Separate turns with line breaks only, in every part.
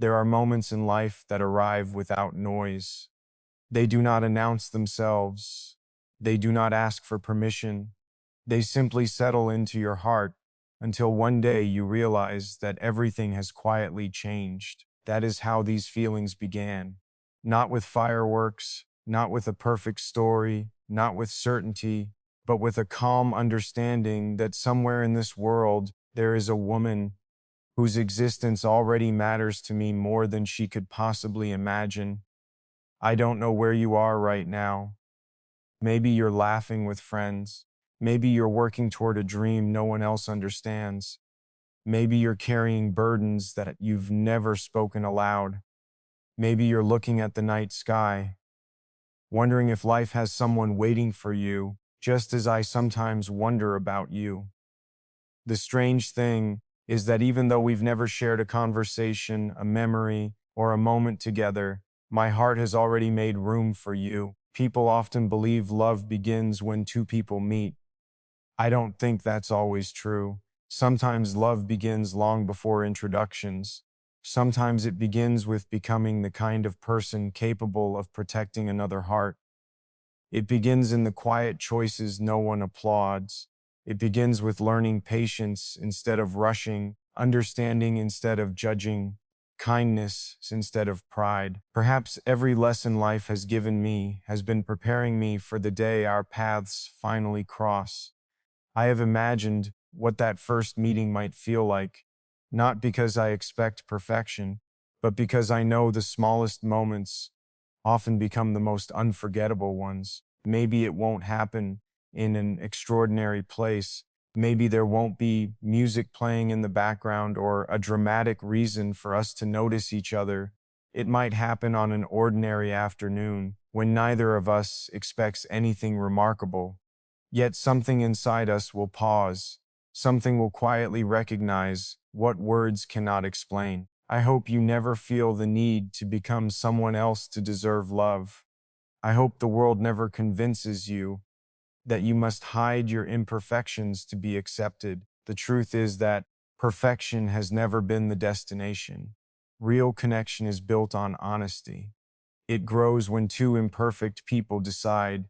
There are moments in life that arrive without noise. They do not announce themselves. They do not ask for permission. They simply settle into your heart until one day you realize that everything has quietly changed. That is how these feelings began. Not with fireworks, not with a perfect story, not with certainty, but with a calm understanding that somewhere in this world there is a woman whose existence already matters to me more than she could possibly imagine. I don't know where you are right now. Maybe you're laughing with friends. Maybe you're working toward a dream no one else understands. Maybe you're carrying burdens that you've never spoken aloud. Maybe you're looking at the night sky, wondering if life has someone waiting for you, just as I sometimes wonder about you. The strange thing is that even though we've never shared a conversation, a memory, or a moment together, my heart has already made room for you. People often believe love begins when two people meet. I don't think that's always true. Sometimes love begins long before introductions. Sometimes it begins with becoming the kind of person capable of protecting another heart. It begins in the quiet choices no one applauds. It begins with learning patience instead of rushing, understanding instead of judging, kindness instead of pride. Perhaps every lesson life has given me has been preparing me for the day our paths finally cross. I have imagined what that first meeting might feel like, not because I expect perfection, but because I know the smallest moments often become the most unforgettable ones. Maybe it won't happen in an extraordinary place. Maybe there won't be music playing in the background or a dramatic reason for us to notice each other. It might happen on an ordinary afternoon when neither of us expects anything remarkable. Yet something inside us will pause. Something will quietly recognize what words cannot explain. I hope you never feel the need to become someone else to deserve love. I hope the world never convinces you that you must hide your imperfections to be accepted. The truth is that perfection has never been the destination. Real connection is built on honesty. It grows when two imperfect people decide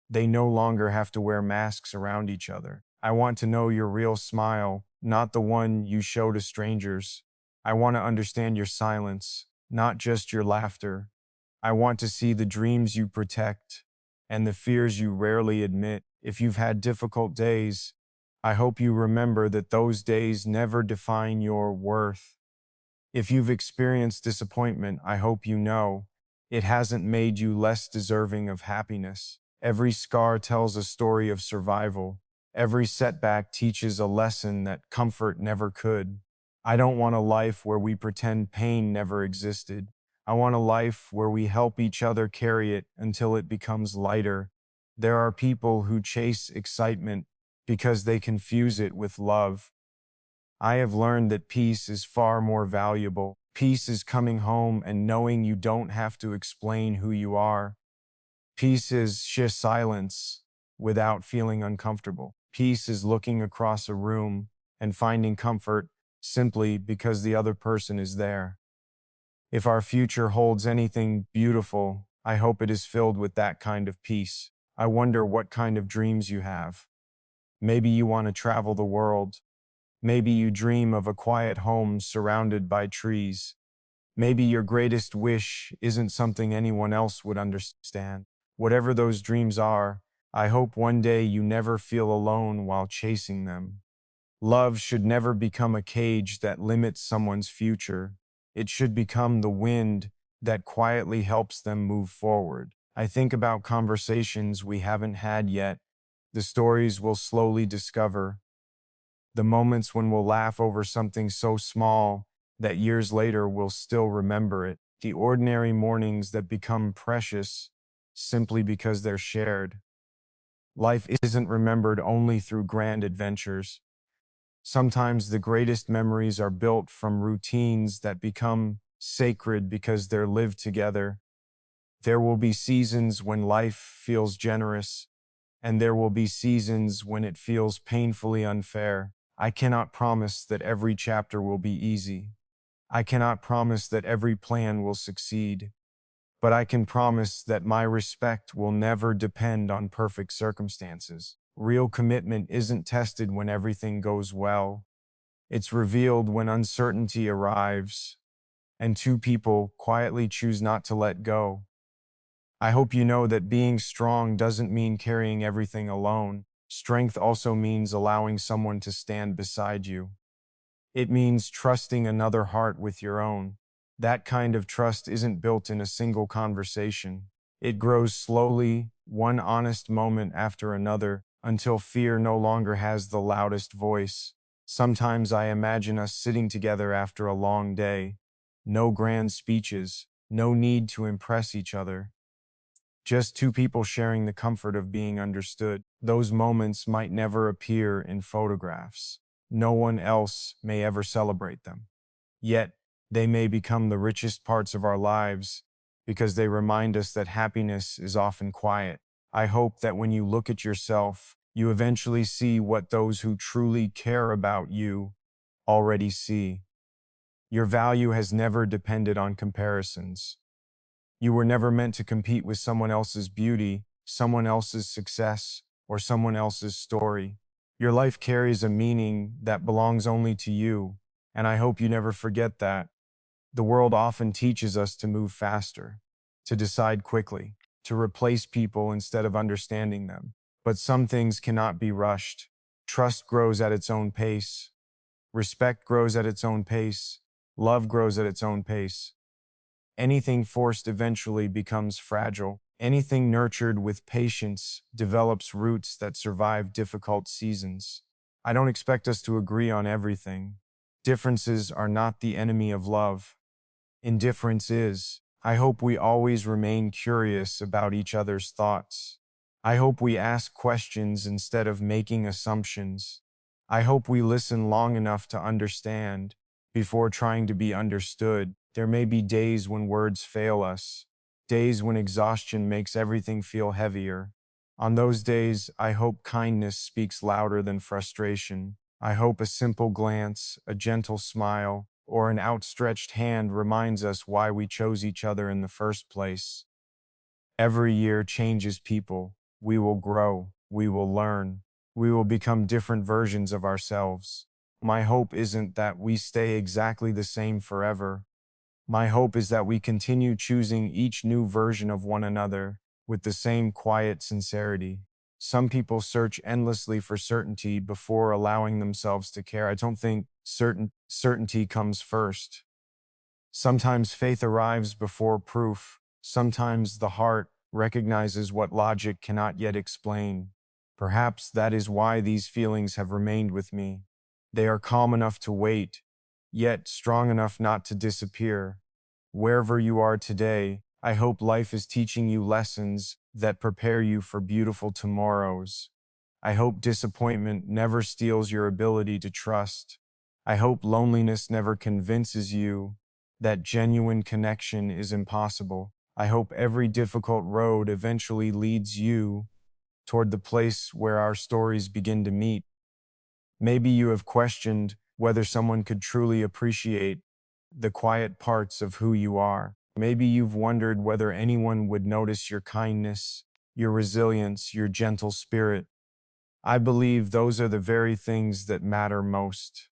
they no longer have to wear masks around each other. I want to know your real smile, not the one you show to strangers. I want to understand your silence, not just your laughter. I want to see the dreams you protect and the fears you rarely admit. If you've had difficult days, I hope you remember that those days never define your worth. If you've experienced disappointment, I hope you know it hasn't made you less deserving of happiness. Every scar tells a story of survival. Every setback teaches a lesson that comfort never could. I don't want a life where we pretend pain never existed. I want a life where we help each other carry it until it becomes lighter. There are people who chase excitement because they confuse it with love. I have learned that peace is far more valuable. Peace is coming home and knowing you don't have to explain who you are. Peace is just silence without feeling uncomfortable. Peace is looking across a room and finding comfort simply because the other person is there. If our future holds anything beautiful, I hope it is filled with that kind of peace. I wonder what kind of dreams you have. Maybe you want to travel the world. Maybe you dream of a quiet home surrounded by trees. Maybe your greatest wish isn't something anyone else would understand. Whatever those dreams are, I hope one day you never feel alone while chasing them. Love should never become a cage that limits someone's future. It should become the wind that quietly helps them move forward. I think about conversations we haven't had yet, the stories we'll slowly discover, the moments when we'll laugh over something so small that years later we'll still remember it, the ordinary mornings that become precious simply because they're shared. Life isn't remembered only through grand adventures. Sometimes the greatest memories are built from routines that become sacred because they're lived together. There will be seasons when life feels generous, and there will be seasons when it feels painfully unfair. I cannot promise that every chapter will be easy. I cannot promise that every plan will succeed, but I can promise that my respect will never depend on perfect circumstances. Real commitment isn't tested when everything goes well. It's revealed when uncertainty arrives and two people quietly choose not to let go. I hope you know that being strong doesn't mean carrying everything alone. Strength also means allowing someone to stand beside you. It means trusting another heart with your own. That kind of trust isn't built in a single conversation. It grows slowly, one honest moment after another, until fear no longer has the loudest voice. Sometimes I imagine us sitting together after a long day. No grand speeches, no need to impress each other. Just two people sharing the comfort of being understood. Those moments might never appear in photographs. No one else may ever celebrate them. Yet, they may become the richest parts of our lives because they remind us that happiness is often quiet. I hope that when you look at yourself, you eventually see what those who truly care about you already see. Your value has never depended on comparisons. You were never meant to compete with someone else's beauty, someone else's success, or someone else's story. Your life carries a meaning that belongs only to you, and I hope you never forget that. The world often teaches us to move faster, to decide quickly, to replace people instead of understanding them. But some things cannot be rushed. Trust grows at its own pace. Respect grows at its own pace. Love grows at its own pace. Anything forced eventually becomes fragile. Anything nurtured with patience develops roots that survive difficult seasons. I don't expect us to agree on everything. Differences are not the enemy of love. Indifference is. I hope we always remain curious about each other's thoughts. I hope we ask questions instead of making assumptions. I hope we listen long enough to understand before trying to be understood. There may be days when words fail us, days when exhaustion makes everything feel heavier. On those days, I hope kindness speaks louder than frustration. I hope a simple glance, a gentle smile, or an outstretched hand reminds us why we chose each other in the first place. Every year changes people. We will grow. We will learn. We will become different versions of ourselves. My hope isn't that we stay exactly the same forever. My hope is that we continue choosing each new version of one another with the same quiet sincerity. Some people search endlessly for certainty before allowing themselves to care. I don't think certainty comes first. Sometimes faith arrives before proof. Sometimes the heart recognizes what logic cannot yet explain. Perhaps that is why these feelings have remained with me. They are calm enough to wait, yet strong enough not to disappear. Wherever you are today, I hope life is teaching you lessons that prepare you for beautiful tomorrows. I hope disappointment never steals your ability to trust. I hope loneliness never convinces you that genuine connection is impossible. I hope every difficult road eventually leads you toward the place where our stories begin to meet. Maybe you have questioned whether someone could truly appreciate the quiet parts of who you are. Maybe you've wondered whether anyone would notice your kindness, your resilience, your gentle spirit. I believe those are the very things that matter most.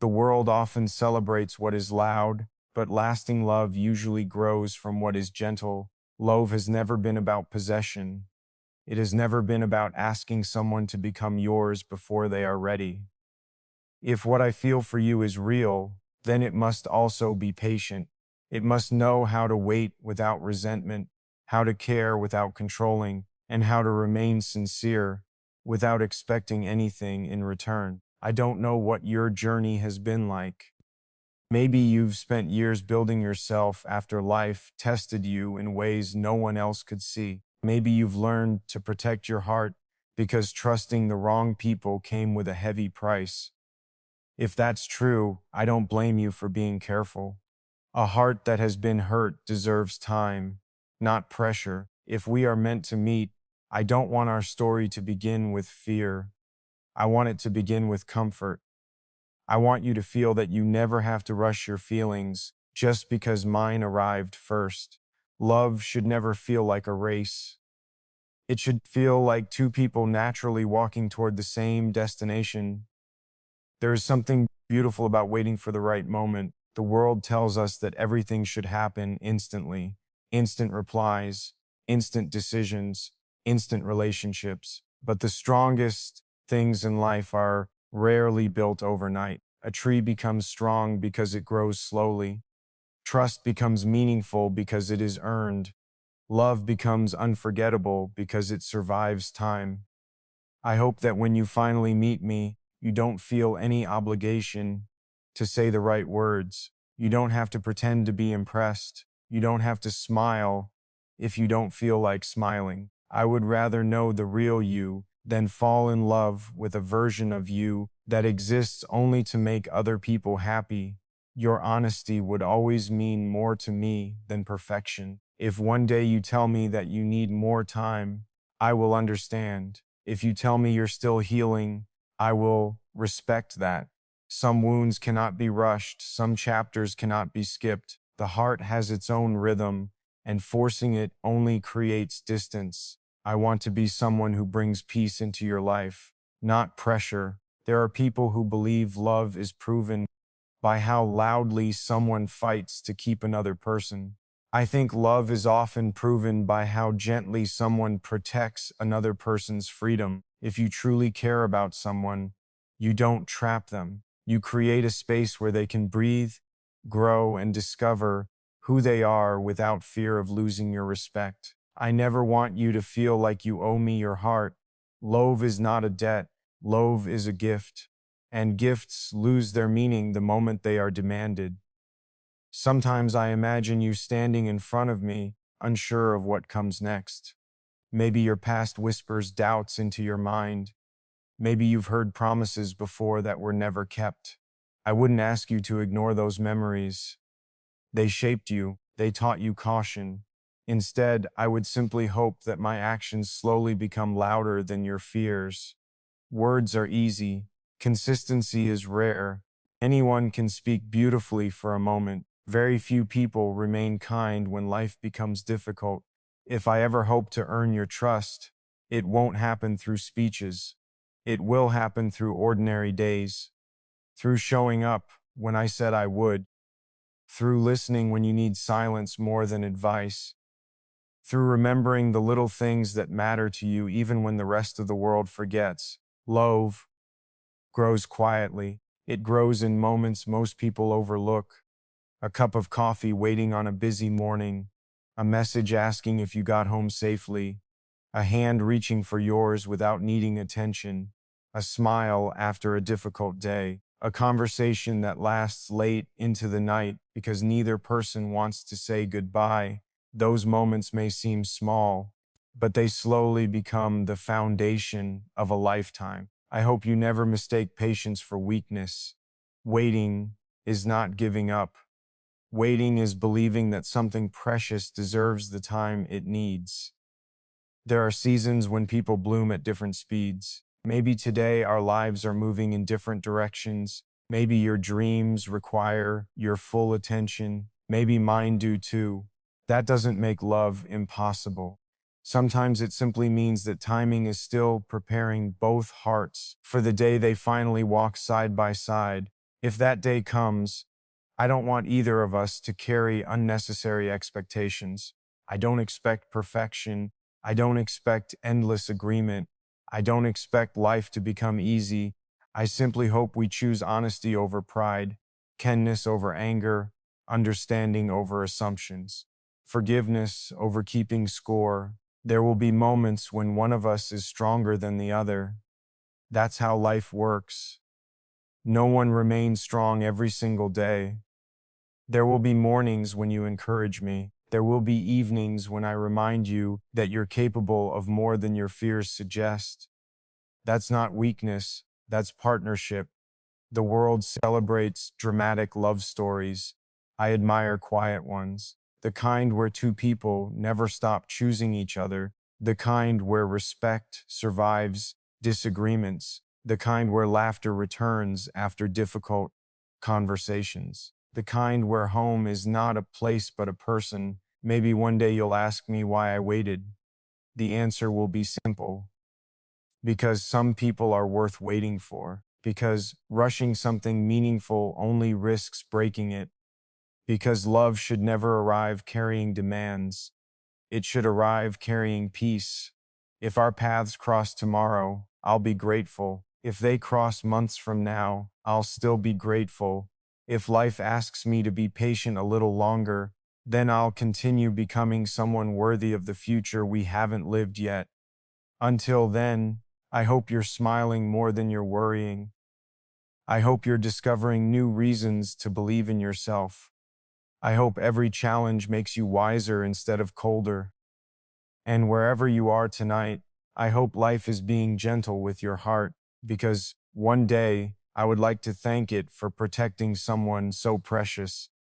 The world often celebrates what is loud, but lasting love usually grows from what is gentle. Love has never been about possession. It has never been about asking someone to become yours before they are ready. If what I feel for you is real, then it must also be patient. It must know how to wait without resentment, how to care without controlling, and how to remain sincere without expecting anything in return. I don't know what your journey has been like. Maybe you've spent years building yourself after life tested you in ways no one else could see. Maybe you've learned to protect your heart because trusting the wrong people came with a heavy price. If that's true, I don't blame you for being careful. A heart that has been hurt deserves time, not pressure. If we are meant to meet, I don't want our story to begin with fear. I want it to begin with comfort. I want you to feel that you never have to rush your feelings just because mine arrived first. Love should never feel like a race. It should feel like two people naturally walking toward the same destination. There is something beautiful about waiting for the right moment. The world tells us that everything should happen instantly. Instant replies, instant decisions, instant relationships. But the strongest things in life are rarely built overnight. A tree becomes strong because it grows slowly. Trust becomes meaningful because it is earned. Love becomes unforgettable because it survives time. I hope that when you finally meet me, you don't feel any obligation to say the right words. You don't have to pretend to be impressed. You don't have to smile if you don't feel like smiling. I would rather know the real you than fall in love with a version of you that exists only to make other people happy. Your honesty would always mean more to me than perfection. If one day you tell me that you need more time, I will understand. If you tell me you're still healing, I will respect that. Some wounds cannot be rushed, some chapters cannot be skipped. The heart has its own rhythm, and forcing it only creates distance. I want to be someone who brings peace into your life, not pressure. There are people who believe love is proven by how loudly someone fights to keep another person. I think love is often proven by how gently someone protects another person's freedom. If you truly care about someone, you don't trap them. You create a space where they can breathe, grow, and discover who they are without fear of losing your respect. I never want you to feel like you owe me your heart. Love is not a debt. Love is a gift, and gifts lose their meaning the moment they are demanded. Sometimes I imagine you standing in front of me, unsure of what comes next. Maybe your past whispers doubts into your mind. Maybe you've heard promises before that were never kept. I wouldn't ask you to ignore those memories. They shaped you, they taught you caution. Instead, I would simply hope that my actions slowly become louder than your fears. Words are easy. Consistency is rare. Anyone can speak beautifully for a moment. Very few people remain kind when life becomes difficult. If I ever hope to earn your trust, it won't happen through speeches. It will happen through ordinary days, through showing up when I said I would, through listening when you need silence more than advice, through remembering the little things that matter to you even when the rest of the world forgets. Love grows quietly. It grows in moments most people overlook. A cup of coffee waiting on a busy morning, a message asking if you got home safely, a hand reaching for yours without needing attention, a smile after a difficult day, a conversation that lasts late into the night because neither person wants to say goodbye. Those moments may seem small, but they slowly become the foundation of a lifetime. I hope you never mistake patience for weakness. Waiting is not giving up. Waiting is believing that something precious deserves the time it needs. There are seasons when people bloom at different speeds. Maybe today our lives are moving in different directions. Maybe your dreams require your full attention. Maybe mine do too. That doesn't make love impossible. Sometimes it simply means that timing is still preparing both hearts for the day they finally walk side by side. If that day comes, I don't want either of us to carry unnecessary expectations. I don't expect perfection. I don't expect endless agreement. I don't expect life to become easy. I simply hope we choose honesty over pride, kindness over anger, understanding over assumptions, forgiveness over keeping score. There will be moments when one of us is stronger than the other. That's how life works. No one remains strong every single day. There will be mornings when you encourage me. There will be evenings when I remind you that you're capable of more than your fears suggest. That's not weakness, that's partnership. The world celebrates dramatic love stories. I admire quiet ones. The kind where two people never stop choosing each other. The kind where respect survives disagreements. the kind where laughter returns after difficult conversations, the kind where home is not a place but a person. Maybe one day you'll ask me why I waited. The answer will be simple: because some people are worth waiting for, because rushing something meaningful only risks breaking it, because love should never arrive carrying demands. It should arrive carrying peace. If our paths cross tomorrow, I'll be grateful. If they cross months from now, I'll still be grateful. If life asks me to be patient a little longer, then I'll continue becoming someone worthy of the future we haven't lived yet. Until then, I hope you're smiling more than you're worrying. I hope you're discovering new reasons to believe in yourself. I hope every challenge makes you wiser instead of colder. And wherever you are tonight, I hope life is being gentle with your heart, because one day I would like to thank it for protecting someone so precious.